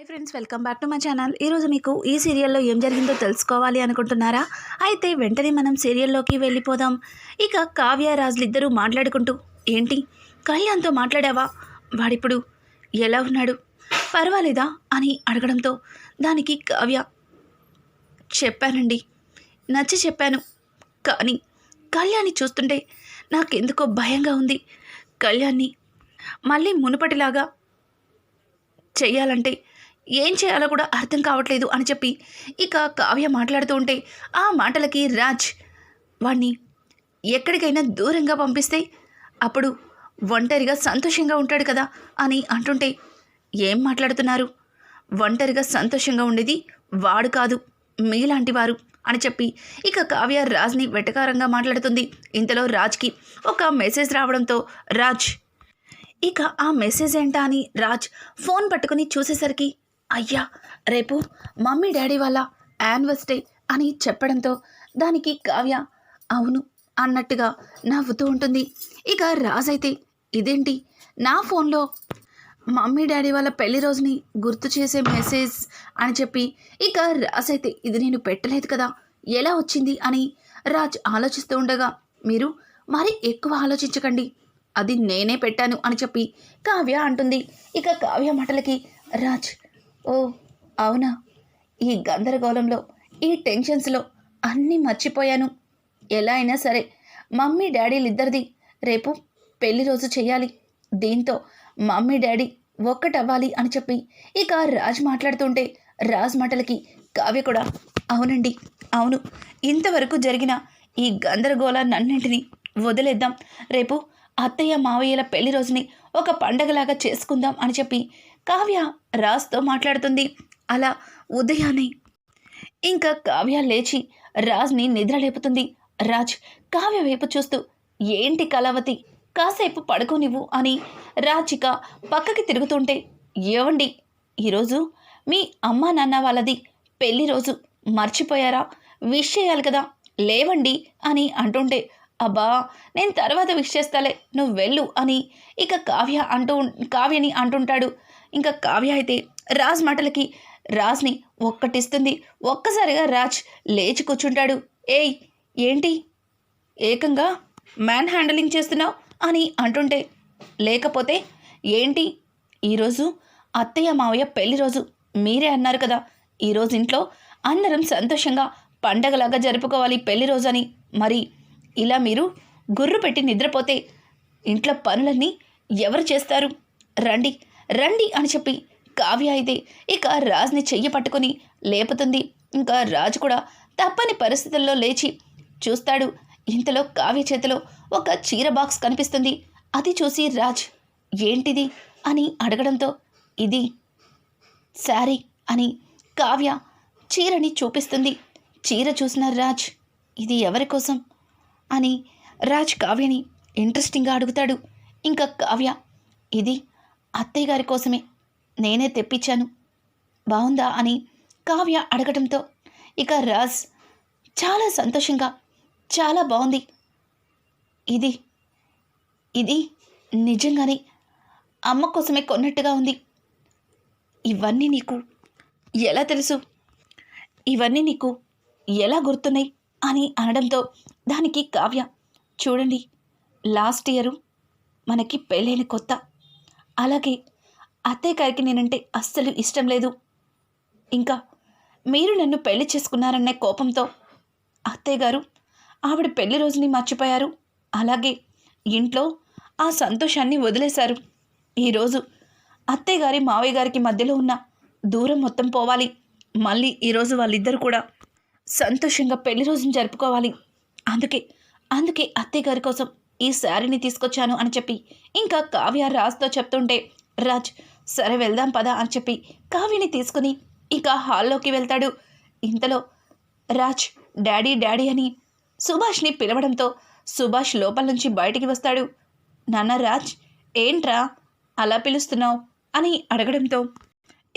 Hi friends, welcome back to my channel. ఈరోజు మీకు ఈ సీరియల్లో ఏం జరిగిందో తెలుసుకోవాలి అనుకుంటున్నారా? అయితే వెంటనే మనం సీరియల్లోకి వెళ్ళిపోదాం. ఇక కావ్య రాజులు ఇద్దరూ మాట్లాడుకుంటూ, ఏంటి కళ్యాణ్తో మాట్లాడావా? వాడిప్పుడు ఎలా ఉన్నాడు, పర్వాలేదా అని అడగడంతో దానికి కావ్య, చెప్పానండి, నచ్చి చెప్పాను, కానీ కళ్యాణ్ని చూస్తుంటే నాకెందుకో భయంగా ఉంది. కళ్యాణ్ని మళ్ళీ మునుపటిలాగా చెయ్యాలంటే ఏం చేయాలో కూడా అర్థం కావట్లేదు అని చెప్పి ఇక కావ్య మాట్లాడుతూ ఉంటే, ఆ మాటలకి రాజ్ వాణ్ణి ఎక్కడికైనా దూరంగా పంపిస్తే అప్పుడు ఒంటరిగా సంతోషంగా ఉంటాడు కదా అని అంటుంటే, ఏం మాట్లాడుతున్నారు, ఒంటరిగా సంతోషంగా ఉండేది వాడు కాదు, మీలాంటి వారు అని చెప్పి ఇక కావ్య రాజ్ని వెటకారంగా మాట్లాడుతుంది. ఇంతలో రాజ్కి ఒక మెసేజ్ రావడంతో రాజ్ ఇక ఆ మెసేజ్ ఏంటా అని రాజ్ ఫోన్ పట్టుకుని చూసేసరికి, అయ్యా రేపు మమ్మీ డాడీ వాళ్ళ యానివర్సరీ అని చెప్పడంతో దానికి కావ్య అవును అన్నట్టుగా నవ్వుతూ ఉంటుంది. ఇక రాజ్ అయితే, ఇదేంటి నా ఫోన్లో మమ్మీ డాడీ వాళ్ళ పెళ్లి రోజుని గుర్తు చేసే మెసేజ్ అని చెప్పి ఇక రాజ్ అయితే, ఇది నేను పెట్టలేదు కదా, ఎలా వచ్చింది అని రాజ్ ఆలోచిస్తూ ఉండగా, మీరు మరి ఎక్కువ ఆలోచించకండి, అది నేనే పెట్టాను అని చెప్పి కావ్య అంటుంది. ఇక కావ్య మాటలకి రాజ్, ఓ అవునా, ఈ గందరగోళంలో ఈ టెన్షన్స్లో అన్నీ మర్చిపోయాను. ఎలా అయినా సరే మమ్మీ డాడీలిద్దరిది రేపు పెళ్లి రోజు చేయాలి, దీంతో మమ్మీ డాడీ ఒక్కటవ్వాలి అని చెప్పి ఇక రాజ్ మాట్లాడుతుంటే రాజ్ మాటలకి కావ్య కూడా, అవునండి అవును, ఇంతవరకు జరిగిన ఈ గందరగోళాన్నింటినీ వదిలేద్దాం, రేపు అత్తయ్య మావయ్యల పెళ్లి రోజుని ఒక పండగలాగా చేసుకుందాం అని చెప్పి కావ్య రాజ్తో మాట్లాడుతుంది. అలా ఉదయాన్నే ఇంకా కావ్య లేచి రాజ్ని నిద్రలేపుతుంది. రాజ్ కావ్య వైపు చూస్తూ, ఏంటి కళావతి, కాసేపు పడుకోనివ్వు అని రాజ్ పక్కకి తిరుగుతుంటే, ఏవండి ఈరోజు మీ అమ్మా నాన్న వాళ్ళది పెళ్లి రోజు మర్చిపోయారా, విష్ చేయాలి కదా, లేవండి అని అంటుంటే, అబ్బా నేను తర్వాత విష్ చేస్తాలే, నువ్వు వెళ్ళు అని ఇక కావ్యని అంటుంటాడు. ఇంకా కావ్య అయితే రాజ్ మాటలకి రాజ్ని ఒక్కటిస్తుంది. ఒక్కసారిగా రాజ్ లేచి కూర్చుంటాడు. ఏయ్ ఏంటి ఏకంగా మ్యాన్ హ్యాండలింగ్ చేస్తున్నావు అని అంటుంటే, లేకపోతే ఏంటి, ఈరోజు అత్తయ్య మావయ్య పెళ్లి రోజు, మీరే అన్నారు కదా ఈరోజు ఇంట్లో అందరం సంతోషంగా పండగలాగా జరుపుకోవాలి పెళ్లి రోజు అని, మరి ఇలా మీరు గుర్రు పెట్టి నిద్రపోతే ఇంట్లో పనులన్నీ ఎవరు చేస్తారు, రండి రండి అని చెప్పి కావ్య అయితే ఇక రాజ్ని చెయ్యి పట్టుకొని లేపుతుంది. ఇంకా రాజు కూడా తప్పని పరిస్థితుల్లో లేచి చూస్తాడు. ఇంతలో కావ్య చేతిలో ఒక చీర బాక్స్ కనిపిస్తుంది. అది చూసి రాజ్, ఏంటిది అని అడగడంతో, ఇది శారీ అని కావ్య చీరని చూపిస్తుంది. చీర చూసిన రాజ్, ఇది ఎవరి కోసం అని రాజ్ కావ్యని ఇంట్రెస్టింగ్గా అడుగుతాడు. ఇంకా కావ్య, ఇది అత్తయ్య గారి కోసమే, నేనే తెప్పించాను, బాగుందా అని కావ్య అడగడంతో ఇక రాజ్ చాలా సంతోషంగా, చాలా బాగుంది, ఇది ఇది నిజంగానే అమ్మ కోసమే కొన్నట్టుగా ఉంది, ఇవన్నీ నీకు ఎలా తెలుసు, ఇవన్నీ నీకు ఎలా గుర్తున్నాయి అని అనడంతో దానికి కావ్య, చూడండి లాస్ట్ ఇయరు మనకి పెళ్ళైన కొత్త, అలాగే అత్తయ్య గారికి నేనంటే అస్సలు ఇష్టం లేదు, ఇంకా మీరు నన్ను పెళ్లి చేసుకున్నారనే కోపంతో అత్తయ్య గారు ఆవిడ పెళ్లి రోజుని మర్చిపోయారు, అలాగే ఇంట్లో ఆ సంతోషాన్ని వదిలేశారు. ఈరోజు అత్తయ్య గారి మావయ్య గారికి మధ్యలో ఉన్న దూరం మొత్తం పోవాలి, మళ్ళీ ఈరోజు వాళ్ళిద్దరు కూడా సంతోషంగా పెళ్లి రోజుని జరుపుకోవాలి, అందుకే అత్తయ్య గారి కోసం ఈ శారీని తీసుకొచ్చాను అని చెప్పి ఇంకా కావ్య రాజ్తో చెప్తుంటే, రాజ్ సరే వెళ్దాం పదా అని చెప్పి కావ్యని తీసుకుని ఇక హాల్లోకి వెళ్తాడు. ఇంతలో రాజ్ డాడీ డాడీ అని సుభాష్ని పిలవడంతో సుభాష్ లోపల నుంచి బయటికి వస్తాడు. నాన్న రాజ్, ఏంట్రా అలా పిలుస్తున్నావు అని అడగడంతో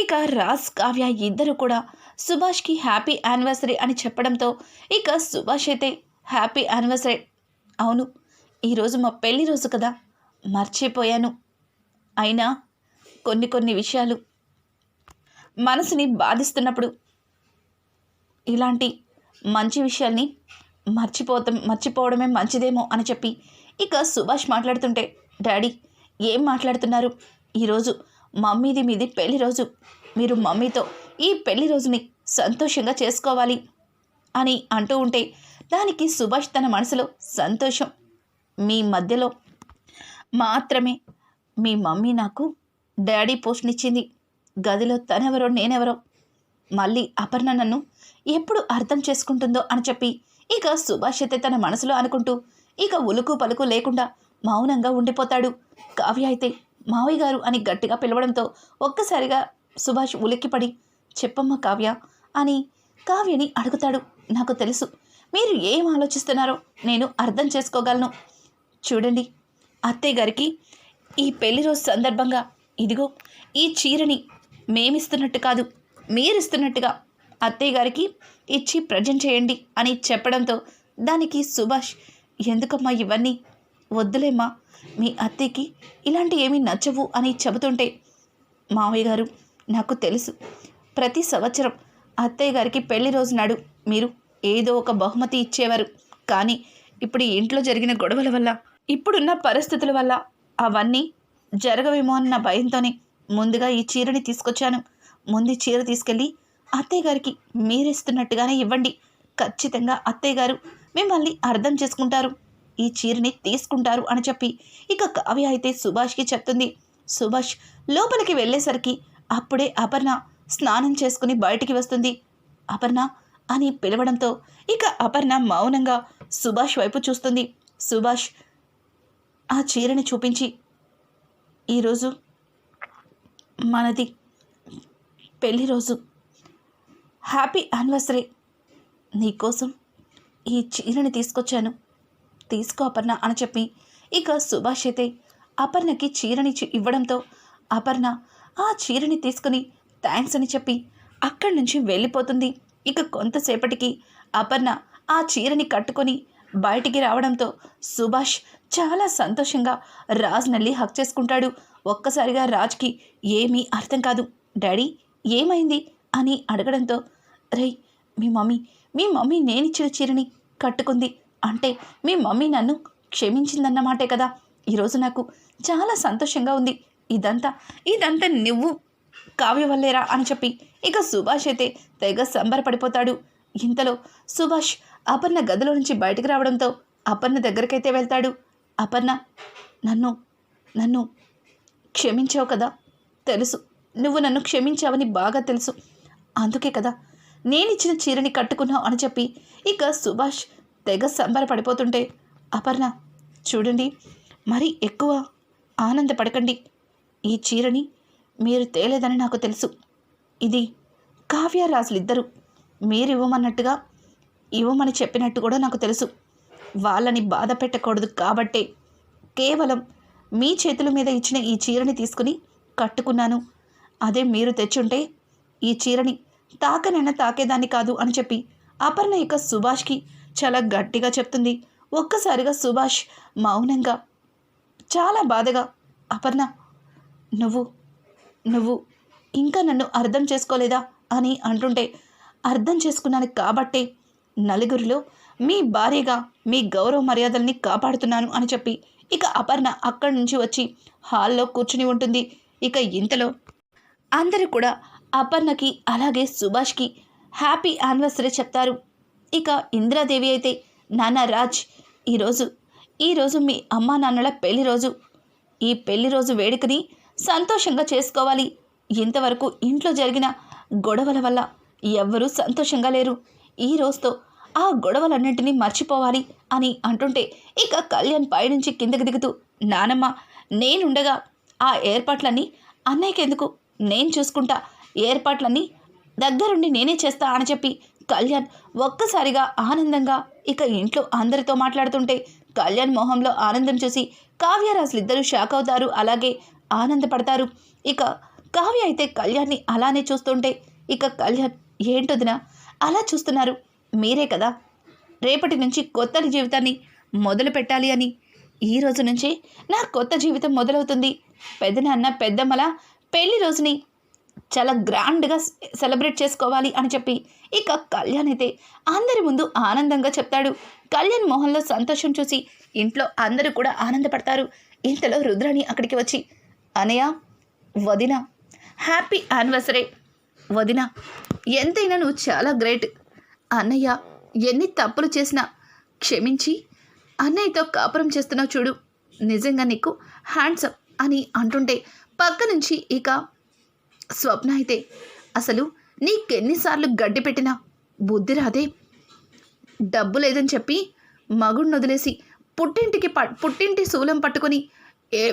ఇక రాజ్ కావ్య ఇద్దరు కూడా సుభాష్కి హ్యాపీ యానివర్సరీ అని చెప్పడంతో ఇక సుభాష్ అయితే, హ్యాపీ యానివర్సరీ, అవును ఈరోజు మా పెళ్లి రోజు కదా, మర్చిపోయాను, అయినా కొన్ని విషయాలు మనసుని బాధిస్తున్నప్పుడు ఇలాంటి మంచి విషయాల్ని మర్చిపోవడమే మంచిదేమో అని చెప్పి ఇక సుభాష్ మాట్లాడుతుంటే, డాడీ ఏం మాట్లాడుతున్నారు? ఈరోజు మమ్మీది మీది పెళ్లి రోజు. మీరు మమ్మీతో ఈ పెళ్లి రోజుని సంతోషంగా చేసుకోవాలి అని అంటూ ఉంటే, దానికి సుభాష్ తన మనసులో సంతోషం. మీ మధ్యలో మాత్రమే మీ మమ్మీ నాకు డాడీ పోస్ట్నిచ్చింది. గదిలో తనెవరో నేనెవరో మళ్ళీ అపర్ణ నన్ను ఎప్పుడు అర్థం చేసుకుంటుందో అని చెప్పి ఇక సుభాష్ అయితే తన మనసులో అనుకుంటూ ఇక ఉలుకు పలుకు లేకుండా మౌనంగా ఉండిపోతాడు. కావ్య అయితే మావయ్య గారు అని గట్టిగా పిలవడంతో ఒక్కసారిగా సుభాష్ ఉలిక్కిపడి, చెప్పమ్మ కావ్య అని కావ్యని అడుగుతాడు. నాకు తెలుసు మీరు ఏం ఆలోచిస్తున్నారో నేను అర్థం చేసుకోగలను. చూడండి, అత్తయ్య గారికి ఈ పెళ్లి రోజు సందర్భంగా ఇదిగో ఈ చీరని మేమిస్తున్నట్టు కాదు, మీరిస్తున్నట్టుగా అత్తయ్య గారికి ఇచ్చి ప్రజెంట్ చేయండి అని చెప్పడంతో దానికి సుభాష్, ఎందుకమ్మా ఇవన్నీ? వద్దులేమ్మా, మీ అత్తయ్యకి ఇలాంటి ఏమీ నచ్చవు అని చెబుతుంటే, మావయ్య గారు నాకు తెలుసు ప్రతి సంవత్సరం అత్తయ్య గారికి పెళ్లి రోజు నాడు మీరు ఏదో ఒక బహుమతి ఇచ్చేవారు. కానీ ఇప్పుడు ఈ ఇంట్లో జరిగిన గొడవల వల్ల, ఇప్పుడున్న పరిస్థితుల వల్ల అవన్నీ జరగవేమో అన్న భయంతోనే ముందుగా ఈ చీరని తీసుకొచ్చాను. ముందు చీర తీసుకెళ్ళి అత్తయ్య గారికి మీరిస్తున్నట్టుగానే ఇవ్వండి. ఖచ్చితంగా అత్తయ్య గారు మిమ్మల్ని అర్థం చేసుకుంటారు, ఈ చీరని తీసుకుంటారు అని చెప్పి ఇక కావ్య అయితే సుభాష్కి చెప్తుంది. సుభాష్ లోపలికి వెళ్ళేసరికి అప్పుడే అపర్ణ స్నానం చేసుకుని బయటికి వస్తుంది. అపర్ణ అని పిలవడంతో ఇక అపర్ణ మౌనంగా సుభాష్ వైపు చూస్తుంది. సుభాష్ ఆ చీరని చూపించి, ఈరోజు మనది పెళ్లి రోజు, హ్యాపీ యానివర్సరీ, నీకోసం ఈ చీరని తీసుకొచ్చాను, తీసుకో అపర్ణ అని చెప్పి ఇక సుభాష్ అయితే అపర్ణకి చీరని ఇవ్వడంతో అపర్ణ ఆ చీరని తీసుకుని థ్యాంక్స్ అని చెప్పి అక్కడి నుంచి వెళ్ళిపోతుంది. ఇక కొంతసేపటికి అపర్ణ ఆ చీరని కట్టుకొని బయటికి రావడంతో సుభాష్ చాలా సంతోషంగా రాజ్నల్లి హక్ చేసుకుంటాడు. ఒక్కసారిగా రాజ్కి ఏమీ అర్థం కాదు. డాడీ ఏమైంది అని అడగడంతో, రేయ్ మీ మమ్మీ నేనిచ్చిన చీరని కట్టుకుంది అంటే మీ మమ్మీ నన్ను క్షమించిందన్నమాటే కదా. ఈరోజు నాకు చాలా సంతోషంగా ఉంది. ఇదంతా నువ్వు కావ్య వల్లేరా అని చెప్పి ఇక సుభాష్ అయితే తెగ సంబరపడిపోతాడు. ఇంతలో సుభాష్ అపర్ణ గదిలో నుంచి బయటకు రావడంతో అపర్ణ దగ్గరికైతే వెళ్తాడు. అపర్ణ, నన్ను క్షమించావు కదా, తెలుసు, నువ్వు నన్ను క్షమించావని బాగా తెలుసు, అందుకే కదా నేనిచ్చిన చీరని కట్టుకున్నావు అని చెప్పి ఇక సుభాష్ తెగ సంబరపడిపోతుంటే, అపర్ణ చూడండి, మరి ఎక్కువ ఆనందపడకండి, ఈ చీరని మీరు తేలేదని నాకు తెలుసు, ఇది కావ్య రాజులిద్దరూ మీరు ఇవ్వమన్నట్టుగా ఇవ్వమని చెప్పినట్టు కూడా నాకు తెలుసు. వాళ్ళని బాధ పెట్టకూడదు కాబట్టే కేవలం మీ చేతుల మీద ఇచ్చిన ఈ చీరని తీసుకుని కట్టుకున్నాను. అదే మీరు తెచ్చుంటే ఈ చీరని తాకనైనా తాకేదాన్ని కాదు అని చెప్పి అపర్ణ ఇక సుభాష్కి చాలా గట్టిగా చెప్తుంది. ఒక్కసారిగా సుభాష్ మౌనంగా చాలా బాధగా, అపర్ణ నువ్వు ఇంకా నన్ను అర్థం చేసుకోలేదా అని అంటుంటే, అర్థం చేసుకున్నాను కాబట్టే నలుగురిలో మీ భార్యగా మీ గౌరవ మర్యాదల్ని కాపాడుతున్నాను అని చెప్పి ఇక అపర్ణ అక్కడి నుంచి వచ్చి హాల్లో కూర్చుని ఉంటుంది. ఇక ఇంతలో అందరూ కూడా అపర్ణకి అలాగే సుభాష్కి హ్యాపీ యానివర్సరీ చెప్తారు. ఇక ఇందిరాదేవి అయితే, నాన్న రాజ్, ఈరోజు మీ అమ్మా నాన్నల పెళ్లి రోజు, ఈ పెళ్లి రోజు వేడుకని సంతోషంగా చేసుకోవాలి. ఇంతవరకు ఇంట్లో జరిగిన గొడవల వల్ల ఎవ్వరూ సంతోషంగా లేరు. ఈ రోజుతో ఆ గొడవలన్నింటినీ మర్చిపోవాలి అని అంటుంటే ఇక కళ్యాణ్ పైనుంచి కిందకి దిగుతూ, నానమ్మ నేనుండగా ఆ ఏర్పాట్లన్నీ అన్నయ్యకెందుకు, నేను చూసుకుంటా, ఏర్పాట్లన్నీ దగ్గరుండి నేనే చేస్తా అని చెప్పి కళ్యాణ్ ఒక్కసారిగా ఆనందంగా ఇక ఇంట్లో అందరితో మాట్లాడుతుంటే కళ్యాణ్ మొహంలో ఆనందం చూసి కావ్యరాజులిద్దరూ షాక్ అవుతారు, అలాగే ఆనందపడతారు. ఇక కావ్య అయితే కళ్యాణ్ని అలానే చూస్తుంటే ఇక కళ్యాణ్, ఏంటొదినా అలా చూస్తున్నారు, మీరే కదా రేపటి నుంచి కొత్త జీవితాన్ని మొదలు పెట్టాలి అని, ఈ రోజు నుంచి నా కొత్త జీవితం మొదలవుతుంది. పెద్దనాన్న పెద్దమ్మల పెళ్లి రోజుని చాలా గ్రాండ్గా సెలబ్రేట్ చేసుకోవాలి అని చెప్పి ఇక కళ్యాణ్ అయితే అందరి ముందు ఆనందంగా చెప్తాడు. కళ్యాణ్ మొహంలో సంతోషం చూసి ఇంట్లో అందరూ కూడా ఆనందపడతారు. ఇంతలో రుద్రాణి అక్కడికి వచ్చి, అనయ్య, వదిన, హ్యాపీ యానివర్సరీ వదిన, ఎంతైనా నువ్వు చాలా గ్రేట్. అన్నయ్య ఎన్ని తప్పులు చేసినా క్షమించి అన్నయ్యతో కాపురం చేస్తున్నావు చూడు, నిజంగా నీకు హ్యాండ్సప్ అని అంటుంటే పక్క నుంచి ఇక స్వప్న అయితే, అసలు నీకెన్నిసార్లు గడ్డి పెట్టినా బుద్ధి రాదే, డబ్బు లేదని చెప్పి మగుడిని వదిలేసి పుట్టింటి శూలం పట్టుకొని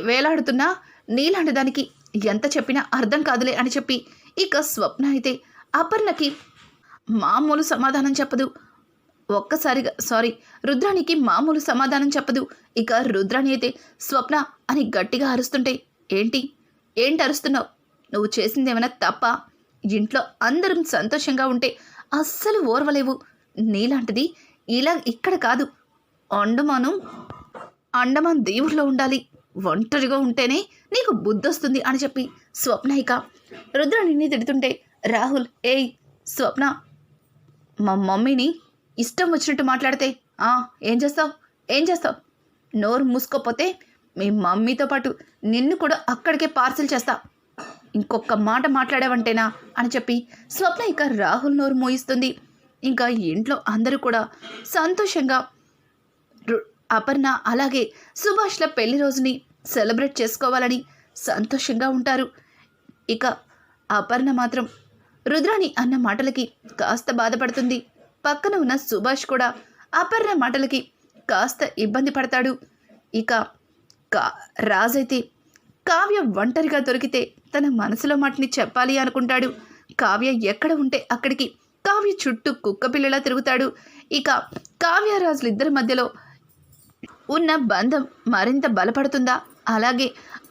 వేలాడుతున్నా నీలాంటి దానికి ఎంత చెప్పినా అర్థం కాదులే అని చెప్పి ఇక స్వప్న అయితే అపర్ణకి మామూలు సమాధానం చెప్పదు. రుద్రాణికి మామూలు సమాధానం చెప్పదు. ఇక రుద్రాణి అయితే స్వప్న అని గట్టిగా అరుస్తుంటే, ఏంటి అరుస్తున్నావు? నువ్వు చేసిందేమైనా తప్ప? ఇంట్లో అందరం సంతోషంగా ఉంటే అస్సలు ఓర్వలేవు. నీలాంటిది ఇలా ఇక్కడ కాదు, అండమాన్ దీవుల్లో ఉండాలి. ఒంటరిగా ఉంటేనే నీకు బుద్ధొస్తుంది అని చెప్పి స్వప్న ఇక రుద్రాణిని తిడుతుంటే, రాహుల్, ఏయ్ స్వప్న, మా మమ్మీని ఇష్టం వచ్చినట్టు మాట్లాడితే ఏం చేస్తావు? నోరు మూసుకోపోతే మీ మమ్మీతో పాటు నిన్ను కూడా అక్కడికే పార్సిల్ చేస్తా. ఇంకొక మాట మాట్లాడావంటేనా అని చెప్పి స్వప్న ఇక రాహుల్ నోరు మోయిస్తుంది. ఇంకా ఇంట్లో అందరూ కూడా సంతోషంగా అపర్ణ అలాగే సుభాష్ల పెళ్లి రోజుని సెలబ్రేట్ చేసుకోవాలని సంతోషంగా ఉంటారు. ఇక అపర్ణ మాత్రం రుద్రాణి అన్న మాటలకి కాస్త బాధపడుతుంది. పక్కన ఉన్న సుభాష్ కూడా అపర్ణ మాటలకి కాస్త ఇబ్బంది పడతాడు. ఇక రాజైతే కావ్య ఒంటరిగా దొరికితే తన మనసులో మాటని చెప్పాలి అనుకుంటాడు. కావ్య ఎక్కడ ఉంటే అక్కడికి కావ్య చుట్టూ కుక్కపిల్లలా తిరుగుతాడు. ఇక కావ్యరాజులిద్దరి మధ్యలో ఉన్న బంధం మరింత బలపడుతుందా, అలాగే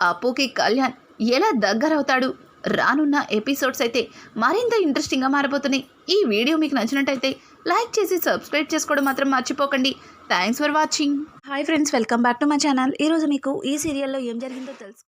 అప్పుకి కళ్యాణ్ ఎలా దగ్గరవుతాడు? రానున్న ఎపిసోడ్స్ అయితే మరింత ఇంట్రెస్టింగ్గా మారిపోతున్నాయి. ఈ వీడియో మీకు నచ్చినట్టయితే లైక్ చేసి సబ్స్క్రైబ్ చేసుకోవడం మాత్రం మర్చిపోకండి. Thanks for watching. Hi friends, welcome back to my channel. ఈరోజు మీకు ఈ సీరియల్లో ఏం జరిగిందో తెలుసు.